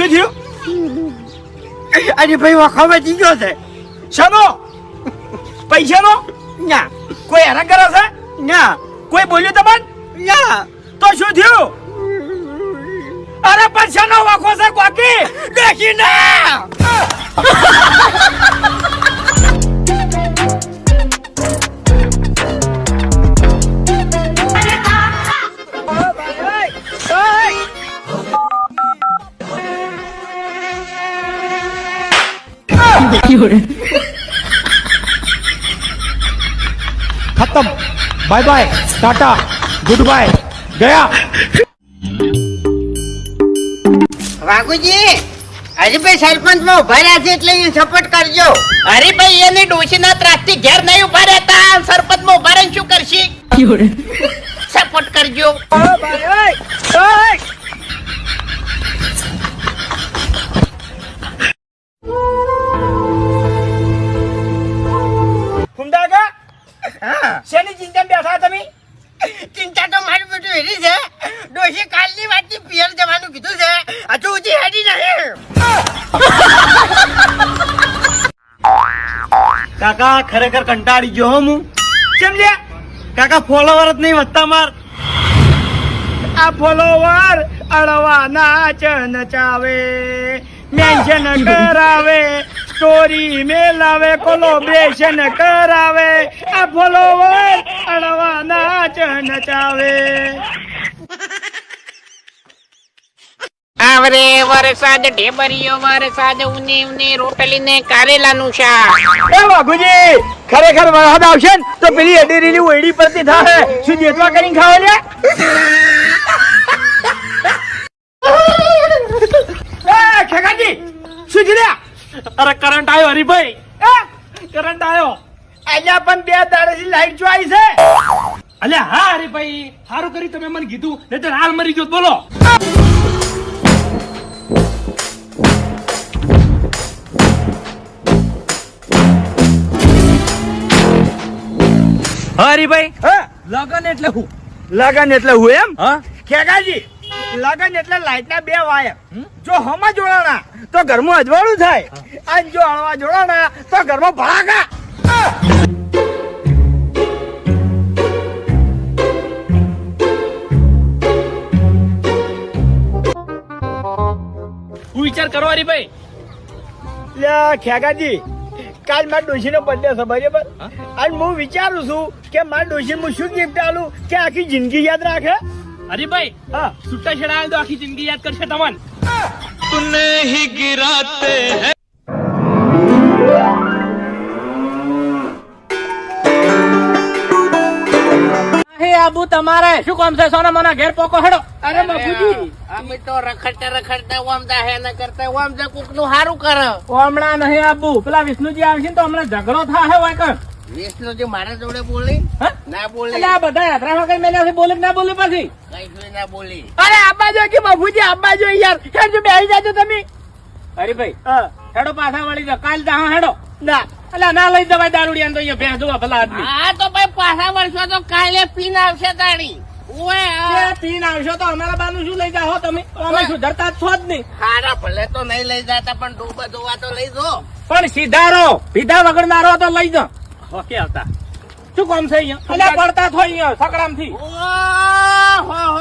શું થયું? અરે ભાઈ વખાવે જીજો છે. શાનો? પૈસાનો? ના. કોઈ હેરાન કરે છે? ના. કોઈ બોલ્યું તમને? ના. તો શું થયું? અરે પૈસાનો વાખો છે કોકી. દેખી ના. खत्म bye bye tata good bye गया વાઘુજી હરીભાઈ સરપંચ માં ઉભા રહ્યા છે એટલે સપોર્ટ કરજો. હરીભાઈ એની ડોશીના ત્રાસથી ઘેર નહીં ઉભા રહેતા સરપંચ માં ઉભા રહીને શું કરશે? સપોર્ટ કરજો. શેની ચિંતા બેઠા તમે? ચિંતા તો મારું બધું હેરી છે. ડોશી કાલની વાતથી પિયર જવાનું કીધું છે. હજુ સુધી હેડી નહીં. કાકા ખરેખર કંટાળી ગયો હો હું. સમજ્યા? કાકા ફોલોવર જ નહીં વધતા માર. આ ફોલોવર અડવા નાચ નચાવે, મેન્શન કરાવે, સ્ટોરી મેલાવે, કોલોબ્રેશન કરાવે. આ ફોલોવર અડવા નાચ નચાવે. આવરે વરસાદ ઢેબરીઓ વરસાદ ઉની ઉની રોટલી ને કારેલાનું શાક. એ વાઘુજી ખરેખર વરસાદ આવશે ને તો પેલી અડેરીની ઓયડી પરથી થાય. શું જેતવા કરીને ખાવા લે? એ ખેગાજી શું જીડ્યા? અરે કરંટ આવ્યો હરીભાઈ. કરંટ આવ્યો. અલ્યા પણ 2 દાડેથી લાઈટ જો આવી છે. અલ્યા હા હરીભાઈ સારું કરી તમે મને કીધું નહીતર હાલ મરી ગયો. બોલો હરીભાઈ. લગન એટલે હું? લગન એટલે હું એમ? ખેગાજી લગન એટલે લાઈટ ના 2 વાયર જો હમા જોડાણા તો ઘરમાં અજવાળું થાય અને જો હળવા જોડાણા તો ઘરમાં ભડાકા. હું વિચાર કરો હરીભાઈ. લે ખેગાજી કાલ મારા ડોશીનો બર્થડે છે બરાબર, અને હું વિચારું છું કે મારા ડોશી હું શું ગિફ્ટ આલું કે આખી જિંદગી યાદ રાખે. હરીભાઈ હા છૂટા છેડા તો આખી જિંદગી યાદ કરશે તમને. તુને હી ગિરાતે હૈ. આબુ તમારે શું કામ છે? સોના મોના ઘેર પોકો હેડો. અરે બાપુજી અમે તો રખડતા ઓમદા હે ન કરતા ઓમદા કોક નું હારું કરે. હમણાં નહીં આબુ પેલા વિષ્ણુજી આવશે તો હમણાં ઝઘડો થાય હોય કર. વિષ્ણુજી મારા જોડે બોલી ના બોલી? એટલે આ બધા યાત્રા વગર મેલ્યા બોલે ના બોલે પછી કઈ જોઈ ના બોલી. અરે આબા જો કે બાપુજી આબા જો યાર હેડ જો બેહી જાજો તમે. હરીભાઈ હેડો પાછા વળી જાવ કાલ જા હેડો. ના અલા ના લઈ જવાય દારૂડિયા તો અહીંયા ભેંસ જોવા ભલા આદમી. હા તો ભાઈ પાછા વર્ષો તો કાલે પીન આવશે તાણી. ઓએ પીન આવશો તો અમારા બાનું શું લઈ જાઓ તમે? અમે સુધરતા છો જ નહીં. હારા ભલે તો નહીં લઈ જતા પણ ડૂબા ધોવા તો લઈ જો. પણ સીધારો પીધા વગર નારો તો લઈ જાઓ. ઓકે આવતા શું કામ છે અહીંયા? અલ્યા પડતા થો અહીંયા સકડામથી.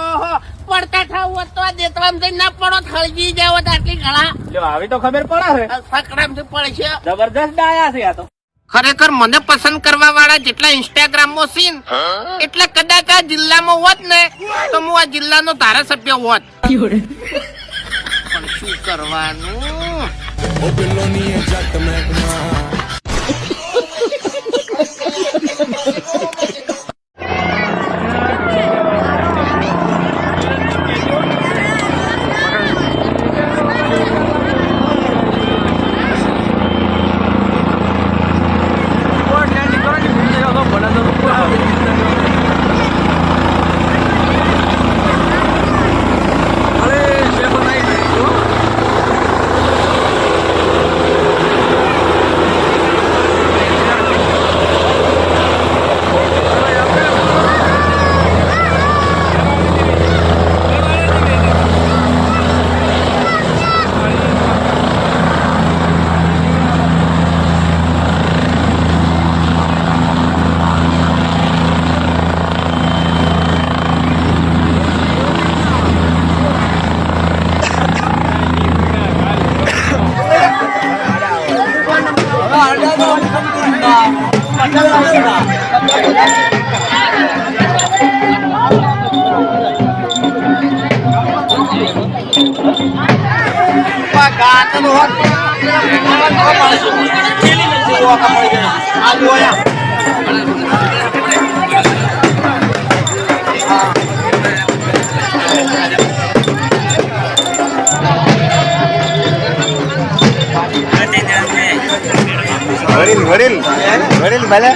ઓહો પડતા થાવ તો આ દેતરામ જઈને ના પડો ખળજી જાવ આટલી ઘણા. લ્યો આવી તો ખબર પડે છે. સકડામથી પડશે. જબરદસ્ત ડાયા છે આ તો. ખરેખર મને પસંદ કરવા વાળા જેટલા ઇન્સ્ટાગ્રામ માં સીન એટલે કદાચ આ જિલ્લામાં હોત ને તો હું આ જિલ્લાનો ધારાસભ્ય હોત. પણ શું કરવાનું? વડીલ ભલે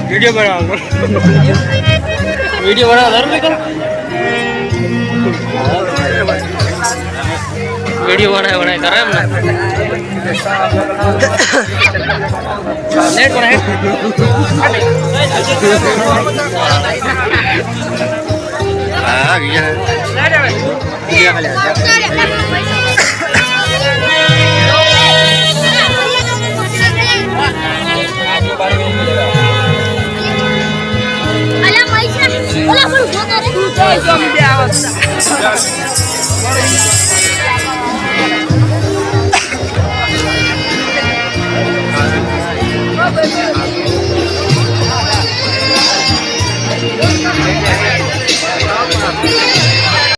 वीडियो बनाओ वीडियो बनाए कर रहे हैं नेट बनाए Hola,